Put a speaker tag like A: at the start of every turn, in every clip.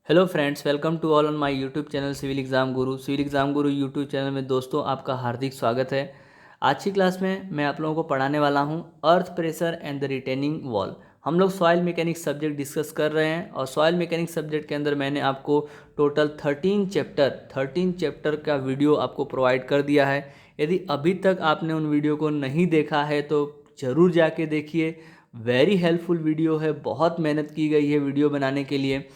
A: Hello friends, welcome to all on my YouTube channel civil exam guru. Civil exam guru YouTube channel में दोस्तों आपका हार्दिक स्वागत है। आज की क्लास में मैं आप लोगों को पढ़ाने वाला हूं अर्थ pressure and the retaining wall. हम लोग सॉइल मैकेनिक्स सब्जेक्ट डिस्कस कर रहे हैं और सॉइल मैकेनिक्स सब्जेक्ट के अंदर मैंने आपको टोटल 13 चैप्टर का वीडियो आपको प्रोवाइड कर दिया है। यदि अभी तक आपने उन वीडियो को नहीं देखा है तो ज़रूर जाके देखिए। वेरी हेल्पफुल वीडियो है, बहुत मेहनत की गई है वीडियो बनाने के लिए।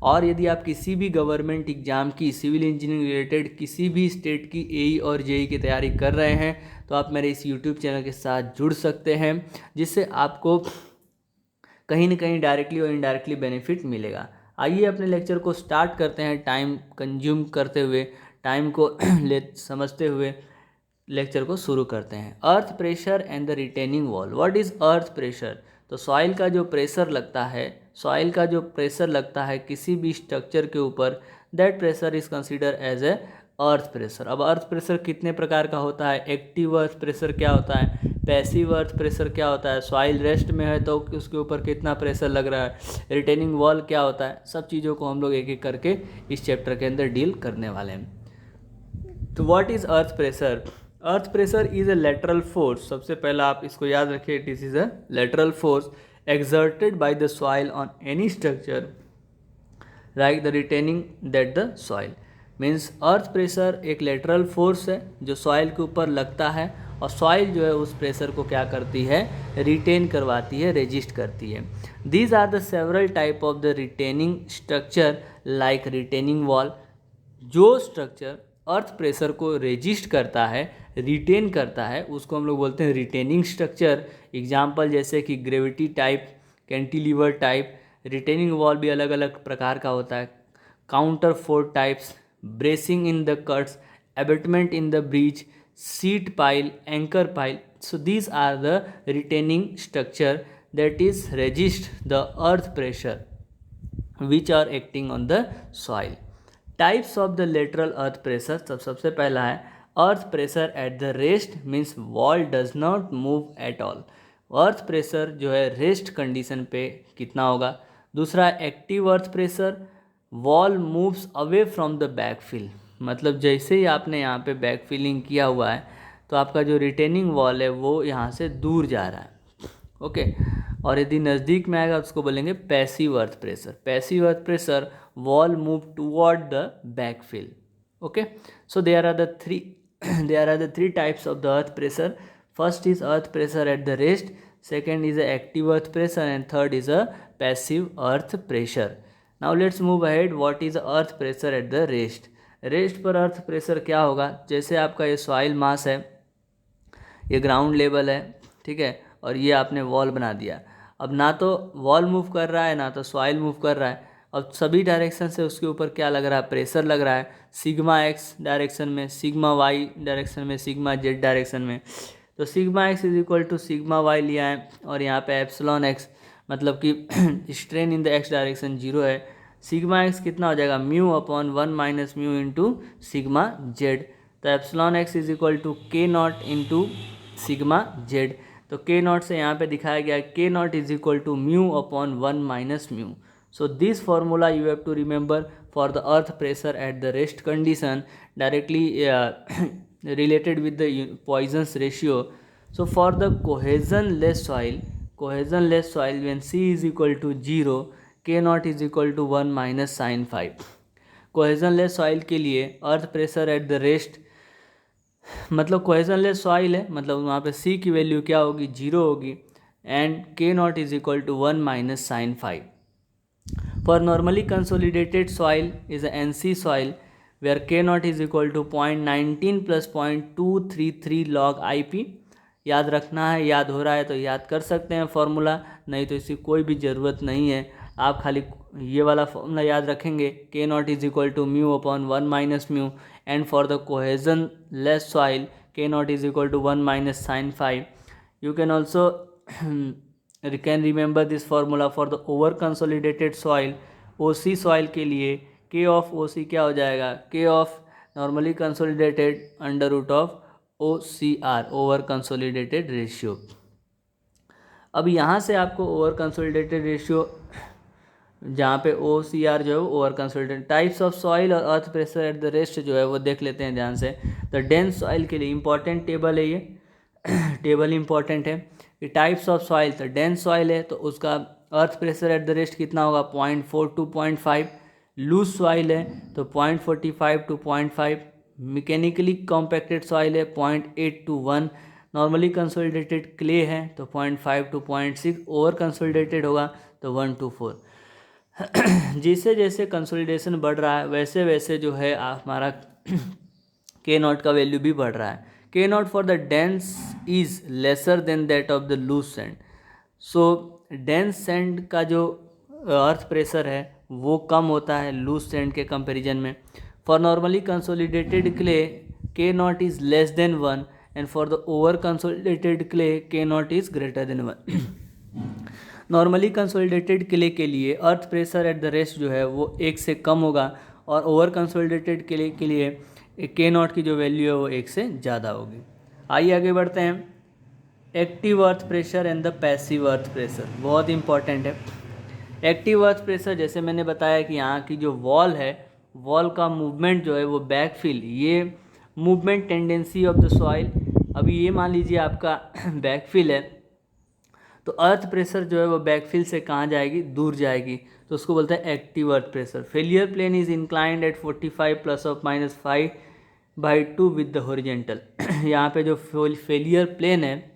A: और यदि आप किसी भी गवर्नमेंट एग्ज़ाम की सिविल इंजीनियरिंग रिलेटेड किसी भी स्टेट की एई और जेई की तैयारी कर रहे हैं तो आप मेरे इस यूट्यूब चैनल के साथ जुड़ सकते हैं, जिससे आपको कहीं ना कहीं डायरेक्टली और इनडायरेक्टली बेनिफिट मिलेगा। आइए अपने लेक्चर को स्टार्ट करते हैं टाइम कंज्यूम करते हुए, टाइम को ले समझते हुए लेक्चर को शुरू करते हैं। अर्थ pressure and the retaining wall. What is earth pressure? तो सॉइल का जो प्रेशर लगता है, सॉइल का जो प्रेशर लगता है किसी भी स्ट्रक्चर के ऊपर, that pressure is consider as a earth pressure. अब अर्थ प्रेशर कितने प्रकार का होता है? एक्टिव अर्थ प्रेशर क्या होता है? पैसिव अर्थ प्रेशर क्या होता है? सॉइल रेस्ट में है तो उसके ऊपर कितना प्रेशर लग रहा है? रिटेनिंग वॉल क्या होता है? सब चीज़ों को हम लोग एक एक करके इस चैप्टर के अंदर डील करने वाले हैं। तो what is earth pressure? Earth pressure is a lateral force. सबसे पहला आप इसको याद रखिए, this is a lateral force exerted by the soil on any structure like the retaining that the soil means earth pressure एक lateral force है जो soil के ऊपर लगता है और soil जो है उस pressure को क्या करती है? retain करवाती है, resist करती है। These are the several type of the retaining structure like retaining wall। जो स्ट्रक्चर अर्थ प्रेशर को रेजिस्ट करता है, रिटेन करता है, उसको हम लोग बोलते हैं रिटेनिंग स्ट्रक्चर। एग्जाम्पल जैसे कि gravity type, cantilever type. Retaining wall भी अलग अलग प्रकार का होता है। Counter fort types, bracing in the cuts, abutment in the bridge, sheet pile, anchor pile. So these are the retaining structure that is resist the earth pressure which are acting on the soil। Types of the lateral earth pressure. सबसे पहला है अर्थ pressure at the rest, means wall does not move at all. Earth pressure जो है rest condition पे कितना होगा। दूसरा active earth pressure, wall moves away from the backfill. मतलब जैसे ही आपने यहाँ पे बैकफिलिंग किया हुआ है तो आपका जो रिटेनिंग वॉल है वो यहाँ से दूर जा रहा है। ओके और यदि नज़दीक में आएगा उसको बोलेंगे passive earth pressure. Passive earth pressure, wall move toward the backfill। Okay, so there are the three there are the three types of the earth pressure। First is earth pressure at the rest, second is a active earth pressure, and third is a passive earth pressure। Now let's move ahead। what is earth pressure at the rest? Rest पर earth pressure क्या होगा? जैसे आपका ये soil मास है, ये ground level है, ठीक है, और ये आपने वॉल बना दिया। अब ना तो वॉल मूव कर रहा है ना तो सॉइल मूव कर रहा है। अब सभी डायरेक्शन से उसके ऊपर क्या लग रहा है? प्रेशर लग रहा है। सिग्मा एक्स डायरेक्शन में, सिग्मा वाई डायरेक्शन में, सिग्मा जेड डायरेक्शन में। तो sigma X is equal to sigma Y लिया है और यहाँ पे एप्सिलॉन एक्स, मतलब कि strain in the X direction 0 है। सिग्मा एक्स कितना हो जाएगा? Mu upon 1 minus mu into sigma Z. तो epsilon X is equal to K naught into sigma Z. तो के नॉट से यहाँ पे दिखाया गया K not is equal to mu upon 1 minus mu. So this formula you have to remember for the earth pressure at the rest condition, directly related with the Poisson's ratio। So for the cohesionless soil when C is equal to 0, K naught is equal to 1 minus sin phi। cohesionless soil के लिए earth pressure at the rest, मतलब cohesionless soil है, मतलब वहाँ पे C की value क्या होगी? 0 होगी, and K naught is equal to 1 minus sin phi। For normally consolidated soil is a NC soil where K naught is equal to 0.19 plus 0.233 log IP। याद रखना है, याद हो रहा है तो याद कर सकते हैं फॉर्मूला, नहीं तो इसकी कोई भी ज़रूरत नहीं है। आप खाली ये वाला फॉर्मूला याद रखेंगे, K naught is equal to mu upon 1 minus mu, and for the cohesion less soil K naught is equal to 1 minus sin phi। You can also you can remember this formula for the over consolidated soil। OC soil के लिए K of OC क्या हो जाएगा? K of normally consolidated under root of OCR, over consolidated ratio. अब यहाँ से आपको over consolidated ratio जहाँ पे OCR जो है वो over consolidated. Types of soil और earth pressure at the rest जो है वो देख लेते हैं ध्यान से। द डेंस सॉइल के लिए इंपॉर्टेंट टेबल है ये टेबल इंपॉर्टेंट है कि टाइप्स ऑफ सॉइल, तो डेंस सॉइल है तो उसका अर्थ प्रेशर एट द रेस्ट कितना होगा 0.4 to 0.5। लूज सॉइल है तो 0.45 to 0.5। मैकेनिकली कॉम्पैक्टेड सॉइल है 0.8 to 1। नॉर्मली कंसोलिडेटेड क्ले है तो 0.5 to 0.6। ओवर कंसोलिडेटेड होगा तो 1 to 4। जैसे जैसे कंसोलिडेशन बढ़ रहा है वैसे वैसे जो है हमारा के नॉट का वैल्यू भी बढ़ रहा है। K not for the dense is lesser than that of the loose sand. So dense sand का जो अर्थ प्रेशर है वो कम होता है लूज सैंड के कंपैरिजन में। For normally consolidated clay K not is less than 1 and for the over consolidated clay K not is greater than 1। Normally consolidated clay के लिए earth pressure at the rest जो है वो 1 से कम होगा और ओवर कंसोलिडेटेड क्ले के लिए के नॉट की जो वैल्यू है वो 1 से ज़्यादा होगी। आइए आगे बढ़ते हैं। Active earth pressure and the passive earth pressure बहुत इंपॉर्टेंट है। एक्टिव अर्थ प्रेशर जैसे मैंने बताया कि यहाँ की जो वॉल है, वॉल का मूवमेंट जो है वो बैकफिल, ये movement tendency of the soil. अभी ये मान लीजिए आपका बैकफिल है तो अर्थ प्रेशर जो है वो बैकफिल से कहाँ जाएगी, दूर जाएगी, तो उसको बोलते हैं active earth pressure. Failure plane is inclined at 45 ±5/2 with the horizontal. यहाँ पे जो फेलियर प्लेन है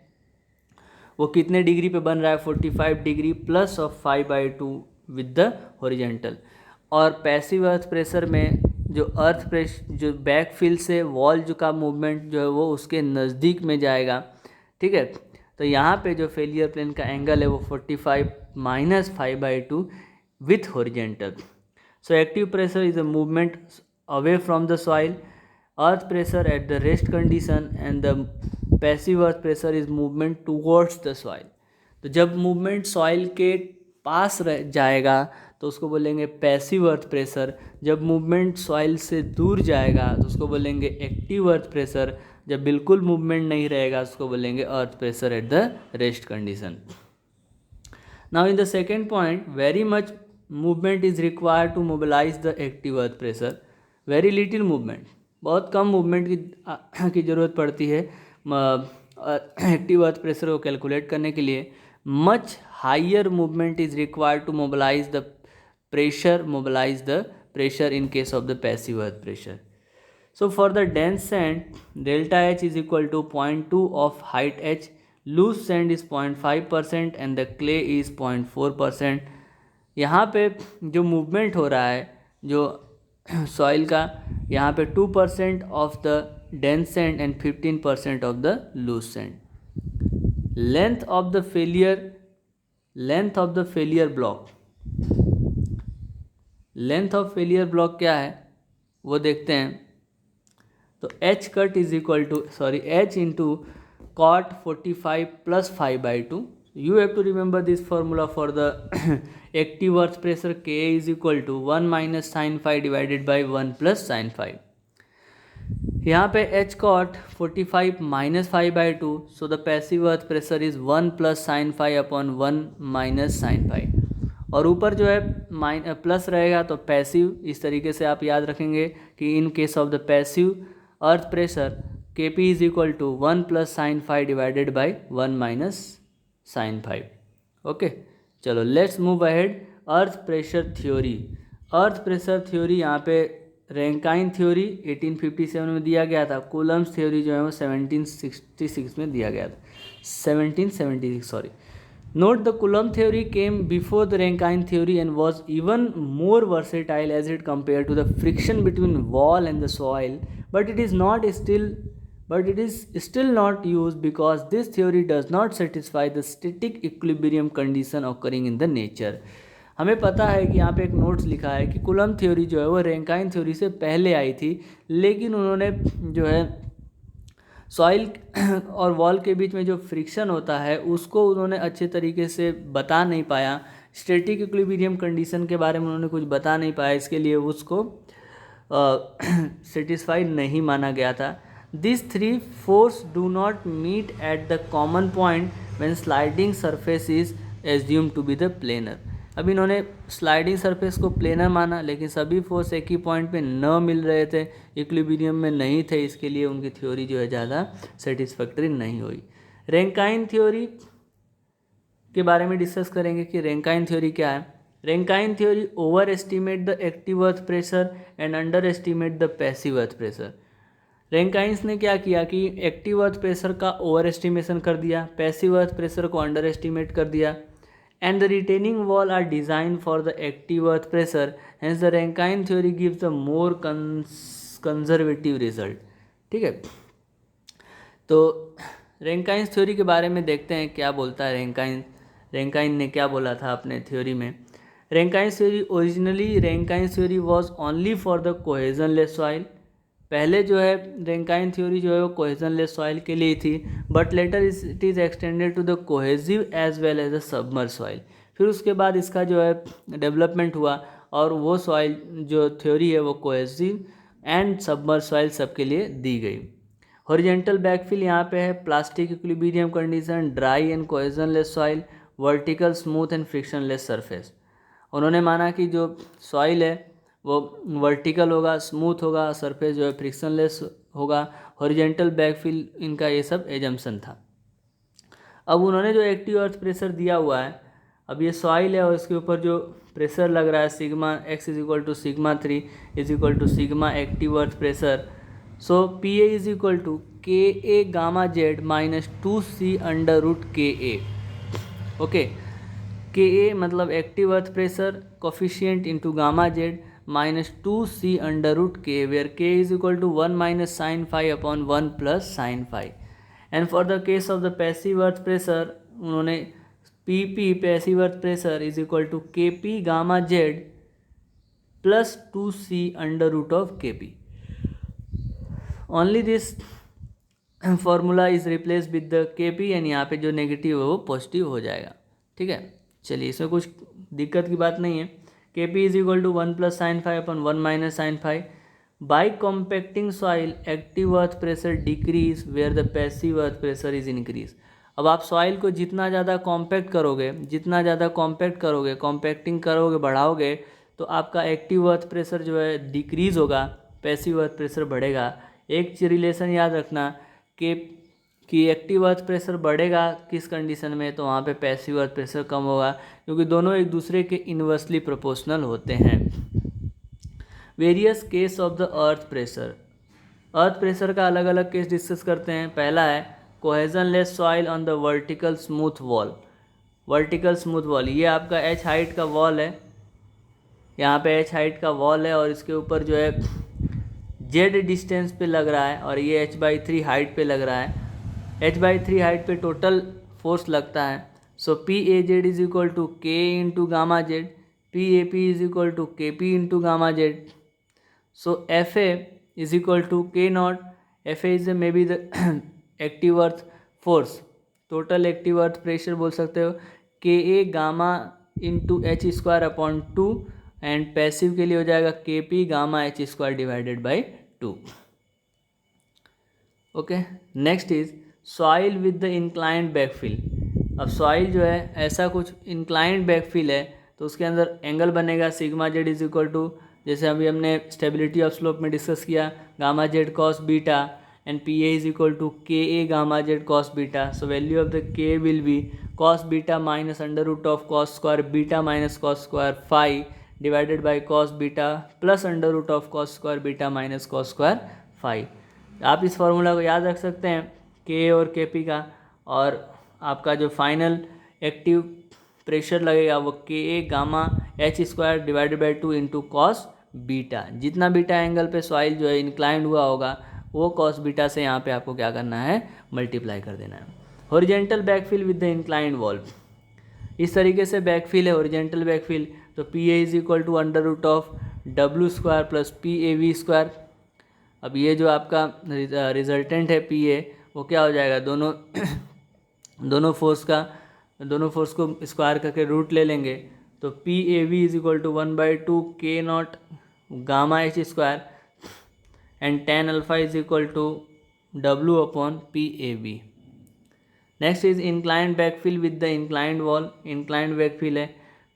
A: वो कितने डिग्री पे बन रहा है, 45 डिग्री +5/2 विद द हॉरिजेंटल। और पैसिव अर्थ प्रेशर में जो अर्थ प्रेशर जो बैकफिल से वॉल जो का मूवमेंट जो है वो उसके नज़दीक में जाएगा, ठीक है। तो यहाँ पे जो फेलियर प्लेन का एंगल है वो 45 - 5/2 with horizontal. So active pressure is a movement away from the soil, earth pressure at the rest condition and the passive earth pressure is movement towards the soil. तो जब movement soil के पास रह जाएगा तो उसको बोलेंगे पैसिव अर्थ प्रेशर। जब movement soil से दूर जाएगा तो उसको बोलेंगे एक्टिव अर्थ प्रेशर। जब बिल्कुल मूवमेंट नहीं रहेगा उसको बोलेंगे earth pressure at the rest condition. Now in the second point, very much movement is required to mobilise the active earth pressure. Very little movement, बहुत कम मूवमेंट की ज़रूरत पड़ती है एक्टिव अर्थ प्रेशर को कैलकुलेट करने के लिए। Much higher movement is required to mobilise the pressure in case of the passive earth pressure. So for the dense sand, delta H is equal to 0.2 of height H, loose sand is 0.5% and the clay is 0.4%. यहाँ पे जो movement हो रहा है जो soil का, यहाँ पे 2% of the dense sand and 15% of the loose sand. Length of the failure block, length of failure block क्या है वो देखते हैं। तो H cut is equal to H into cot 45 + 5/2। You have to remember this formula for the active earth pressure. K is equal to 1 - sin phi divided by 1 + sin phi। यहाँ पे H cot 45 - 5/2, so the passive earth pressure is 1 + sin phi upon 1 - sin phi। और ऊपर जो है plus रहेगा तो passive, इस तरीके से आप याद रखेंगे कि in case of the passive earth pressure Kp is equal to 1 + sin phi divided by 1 - sin phi। Okay, चलो let's move ahead. Earth pressure theory, earth pressure theory यहाँ पे रैंकाइन थ्योरी 1857 में दिया गया था। कूलम्स थ्योरी जो है वो 1766 में दिया गया था, 1776 sorry. Note the Coulomb theory came before the Rankine theory and was even more versatile as it compared to the friction between wall and the soil, but it is still not used because this theory does not satisfy the static equilibrium condition occurring in the nature. हमें पता है कि यहाँ पे एक notes लिखा है कि कुलम थ्योरी जो है वो रैंकाइन थ्योरी से पहले आई थी, लेकिन उन्होंने जो है सॉइल और वॉल के बीच में जो फ्रिक्शन होता है उसको उन्होंने अच्छे तरीके से बता नहीं पाया। स्टैटिक इक्विलिब्रियम कंडीशन के बारे में उन्होंने कुछ बता नहीं पाया, इसके लिए उसको सेटिस्फाइड नहीं माना गया था। This three force do not meet at the common point when sliding surface is assume to be the planar. अब इन्होंने स्लाइडिंग सरफेस को प्लेनर माना, लेकिन सभी फोर्स एक ही पॉइंट पे न मिल रहे थे, इक्विलिब्रियम में नहीं थे, इसके लिए उनकी थ्योरी जो है ज़्यादा सेटिस्फैक्टरी नहीं हुई। रैंकाइन थ्योरी के बारे में डिस्कस करेंगे कि रैंकाइन थ्योरी क्या है। Rankine theory over estimate the active earth pressure and under estimate the passive earth pressure. Rankine's ने क्या किया कि एक्टिव अर्थ प्रेशर का ओवर एस्टिमेशन कर दिया, पैसिव अर्थ प्रेशर को अंडर एस्टिमेट कर दिया। And the retaining wall are design for the active earth pressure, hence the Rankine theory gives the more conservative result. ठीक है, तो रैंकाइंस थ्योरी के बारे में देखते हैं क्या बोलता है रैंकाइन ने क्या बोला था अपने थ्योरी में। Rankine's theory originally Rankine's theory was only for the cohesionless soil. पहले जो है रैंकाइन थ्योरी जो है वो कोहेजनलेस सॉइल के लिए थी, but later it is extended to the cohesive as well as the submerge soil. फिर उसके बाद इसका जो है डेवलपमेंट हुआ और वो सॉइल जो थ्योरी है वो कोहेजिव एंड सबमर्ज सॉइल सबके लिए दी गई। हॉरिजेंटल बैकफिल यहाँ पे है plastic equilibrium condition, dry and cohesionless soil, vertical smooth and frictionless surface. उन्होंने माना कि जो सॉइल है वो वर्टिकल होगा, स्मूथ होगा, सरफेस जो है फ्रिक्शनलेस होगा। हॉरिजेंटल बैकफिल इनका ये सब एजम्पशन था। अब उन्होंने जो एक्टिव अर्थ प्रेशर दिया हुआ है, अब ये सॉइल है और इसके ऊपर जो प्रेशर लग रहा है sigma x is to sigma 3 is equal to sigma active earth pressure. So P A is equal to K A gamma Z minus 2c under root K A. Okay, K A मतलब active earth pressure coefficient into gamma Z minus 2c under root K, where k is equal to 1 minus sine phi upon 1 plus sine phi. And for the case of the passive earth pressure उन्होंने P P passive earth pressure is equal to K P gamma Z plus 2c under root of K P. Only this formula is replace with the K P and यहाँ पे जो negative है वो positive हो जाएगा। ठीक है, चलिए इसमें कुछ दिक्कत की बात नहीं है। K P is equal to 1 plus sine five upon 1 minus sine five. By compacting soil active earth pressure decrease where the passive earth pressure is increase. अब आप सॉइल को जितना ज़्यादा कॉम्पैक्ट करोगे, कॉम्पैक्टिंग करोगे, बढ़ाओगे, तो आपका एक्टिव अर्थ प्रेशर जो है डिक्रीज होगा, पैसिव अर्थ प्रेशर बढ़ेगा। एक रिलेशन याद रखना कि एक्टिव अर्थ प्रेशर बढ़ेगा किस कंडीशन में, तो वहाँ पे पैसिव अर्थ प्रेशर कम होगा, क्योंकि दोनों एक दूसरे के इन्वर्सली प्रोपोर्शनल होते हैं। Various case of the earth pressure का अलग अलग केस डिस्कस करते हैं। पहला है cohesionless soil on the vertical smooth wall. ये आपका h हाइट का वॉल है, यहाँ पे h हाइट का वॉल है और इसके ऊपर जो है z डिस्टेंस पे लग रहा है और ये h/3 हाइट पे लग रहा है। h/3 हाइट पे टोटल फोर्स लगता है। So P A Z is equal to K into gamma Z, P A P is equal to K P into gamma Z. So F A is equal to K not, F A is may be the active earth force, total active earth pressure बोल सकते हो, K A gamma into H square upon 2 and passive के लिए हो जाएगा K P gamma H square divided by 2। Okay, next is soil with the inclined backfill. अब soil जो है ऐसा कुछ इंक्लाइंड बैकफिल है तो उसके अंदर एंगल बनेगा sigma Z is equal to, जैसे अभी हमने स्टेबिलिटी ऑफ स्लोप में डिस्कस किया, gamma Z cos beta and P A is equal to K A gamma Z cos beta. So value of the K will be cos beta minus under root of cos square beta minus cos square phi divided by cos beta plus under root of cos square beta minus cos square phi. आप इस formula को याद रख सकते हैं के और के पी का, और आपका जो फाइनल एक्टिव प्रेशर लगेगा वो K A gamma H square divided by 2 into cos beta. जितना बीटा एंगल पे सॉइल जो है इंक्लाइंड हुआ होगा वो कॉस बीटा से यहाँ पे आपको क्या करना है, मल्टीप्लाई कर देना है। Horizontal backfill with the inclined wall, इस तरीके से बैकफिल है हॉरिजेंटल बैकफिल, तो P A is equal to under root of W square plus P A V square. अब ये जो आपका रिजल्टेंट है पी ए, वो क्या हो जाएगा, दोनों फोर्स को स्क्वायर करके रूट ले लेंगे, तो P A V is equal to 1/2 K not gamma H square and tan alpha is equal to W upon P A V. Next is inclined backfill with the inclined wall. Inclined backfill है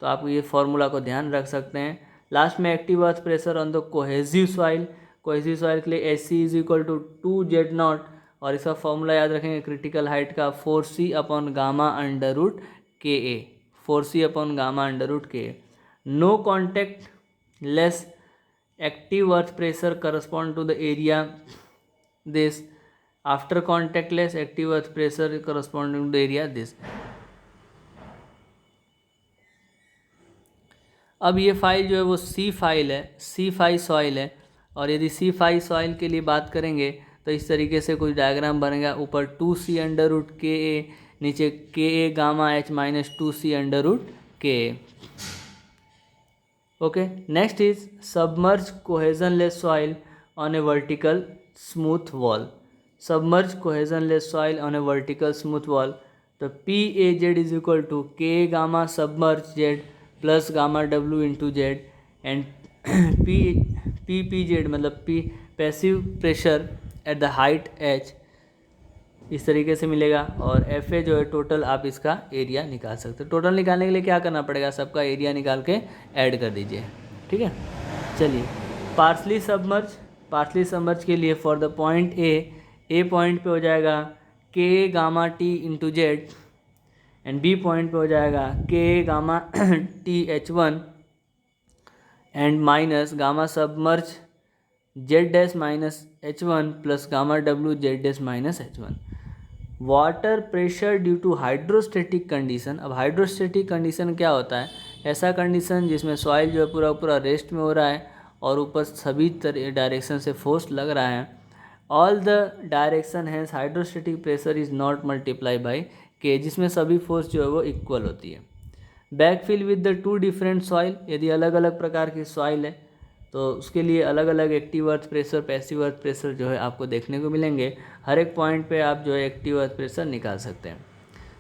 A: तो आप ये formula को ध्यान रख सकते हैं। Last में active earth pressure on the cohesive soil के लिए H C is equal to 2Z0, और इसका फॉर्मूला याद रखेंगे क्रिटिकल हाइट का 4C upon gamma under root K A, 4C upon gamma under root K A. No contact less active earth pressure correspond to the area this, after contact less active earth pressure corresponding to the area this. अब ये file जो है वो C5 soil है, और यदि C5 soil के लिए बात करेंगे तो इस तरीके से कुछ डायग्राम बनेगा। ऊपर 2C under root K A, नीचे K A gamma H minus 2C under root K A. Okay, next is submerge cohesionless soil on a vertical smooth wall. Submerge cohesionless soil on a vertical smooth wall, तो PAZ is equal to K gamma submerge Z plus gamma W into Z, and PPZ मतलब P passive pressure at the height H, इस तरीके से मिलेगा। और FA जो है total, आप इसका एरिया निकाल सकते हो। टोटल निकालने के लिए क्या करना पड़ेगा, सबका एरिया निकाल के ऐड कर दीजिए, ठीक है। चलिए, पार्सली सबमर्ज के लिए for the point A point पे हो जाएगा K gamma T into Z, and B point पे हो जाएगा K gamma T H1 and minus gamma submerge Z dash minus H1 plus gamma W Z dash minus H1। Water pressure due to hydrostatic condition. अब hydrostatic condition क्या होता है, ऐसा condition जिसमें soil जो है पूरा रेस्ट में हो रहा है और ऊपर सभी डायरेक्शन से फोर्स लग रहा है। All the direction hence hydrostatic pressure is not multiply by K, जिसमें सभी फोर्स जो है वो इक्वल होती है। Backfill with the 2 different soil, यदि अलग अलग प्रकार की सॉइल है तो उसके लिए अलग अलग active earth pressure, passive earth pressure जो है आपको देखने को मिलेंगे। हर एक पॉइंट पे आप जो है एक्टिव अर्थ प्रेशर निकाल सकते हैं।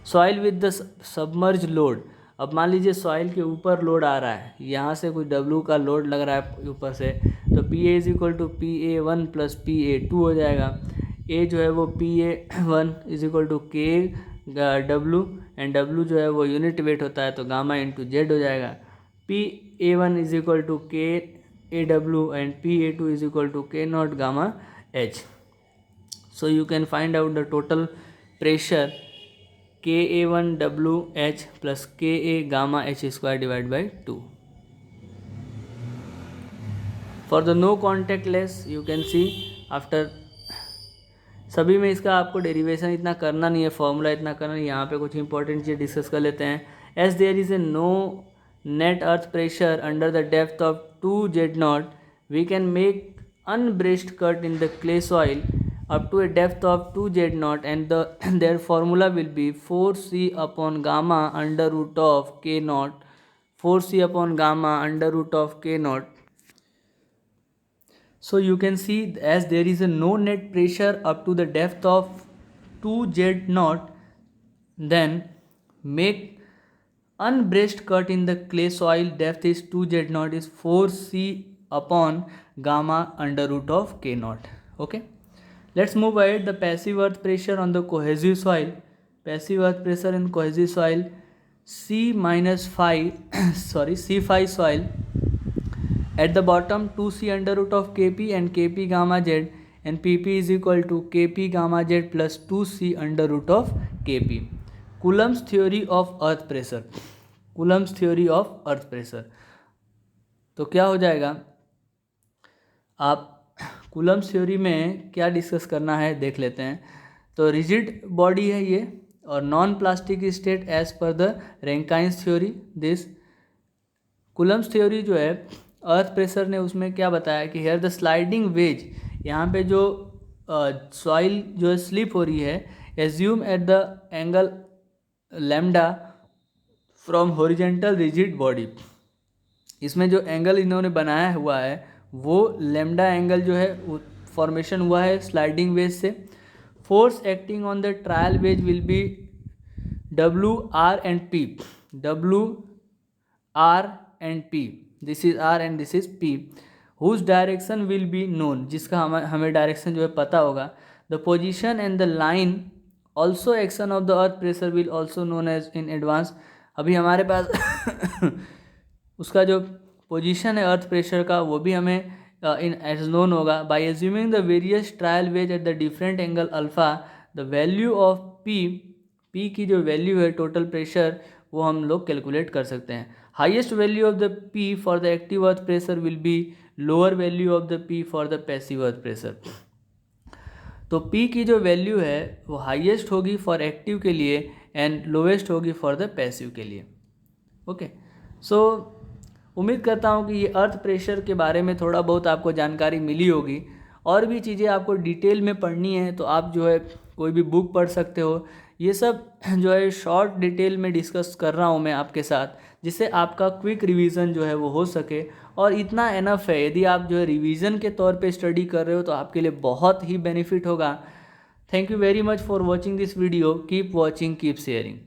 A: Soil with the submerge load, अब मान लीजिए सॉइल के ऊपर लोड आ रहा है, यहाँ से कुछ W का लोड लग रहा है ऊपर से, तो PA is equal to PA1 plus PA2 हो जाएगा। A जो है वो PA1 is equal to K W, and W जो है वो यूनिट वेट होता है तो गामा इंटू जेड हो जाएगा। PA1 इज इक्वल टू के AW and PA2 is equal to K naught gamma H. So you can find out the total pressure KA1WH plus KA gamma H square divided by 2. For the no contact less, you can see after सभी में इसका आपको derivation इतना करना नहीं है, formula इतना करना नहीं। यहाँ पे कुछ इंपॉर्टेंट चीज़ डिस्कस कर लेते हैं। As there is a no net earth pressure under the depth of 2Z0, we can make unbraced cut in the clay soil up to a depth of 2Z0, and their formula will be 4C upon gamma under root of K naught, 4C upon gamma under root of K naught. So you can see, as there is a no net pressure up to the depth of 2Z0, then make unbraced cut in the clay soil, depth is 2Z0 is 4C upon gamma under root of K naught. Okay, let's move ahead. The passive earth pressure on the cohesive soil, passive earth pressure in cohesive soil C5 soil, at the bottom 2C under root of Kp and Kp gamma z, and Pp is equal to Kp gamma z plus 2C under root of Kp. Coulomb's theory of earth pressure, Coulomb's theory of earth pressure, तो क्या हो जाएगा, आप Coulomb's theory में क्या discuss करना है देख लेते हैं। तो रिजिड बॉडी है ये, और non plastic state as per the Rankine's theory. This Coulomb's theory जो है अर्थ प्रेशर ने उसमें क्या बताया कि हेयर द स्लाइडिंग वेज, यहाँ पे जो सॉइल जो है स्लिप हो रही है, assume at the angle lambda from horizontal rigid body. इसमें जो एंगल इन्होंने बनाया हुआ है वो लैम्डा एंगल जो है फॉर्मेशन हुआ है स्लाइडिंग वेज से। Force acting on the trial wedge will be WR and P, WR and P, this is R and this is P, whose direction will be known, जिसका हमें direction जो है पता होगा। The position and the line also action of the earth pressure will also known as in advance. अभी हमारे पास उसका जो पोजीशन है अर्थ प्रेशर का वो भी हमें इन एज नोन होगा। By assuming the various trial wedge at the different angle alpha the value of P की जो वैल्यू है टोटल प्रेशर वो हम लोग कैलकुलेट कर सकते हैं। Highest value of the P for the active earth pressure will be lower value of the P for the passive earth pressure. तो P की जो वैल्यू है वो हाईएस्ट होगी फॉर एक्टिव के लिए एंड लोवेस्ट होगी फॉर द पैसिव के लिए। ओके, सो उम्मीद करता हूँ कि ये अर्थ प्रेशर के बारे में थोड़ा बहुत आपको जानकारी मिली होगी। और भी चीज़ें आपको डिटेल में पढ़नी है तो आप जो है कोई भी बुक पढ़ सकते हो। ये सब जो है शॉर्ट डिटेल में डिस्कस कर रहा हूँ मैं आपके साथ, जिससे आपका क्विक रिवीजन जो है वो हो सके। और इतना एनफ है, यदि आप जो है रिवीजन के तौर पे स्टडी कर रहे हो तो आपके लिए बहुत ही बेनिफिट होगा। Thank you very much for watching this video. Keep watching, keep sharing.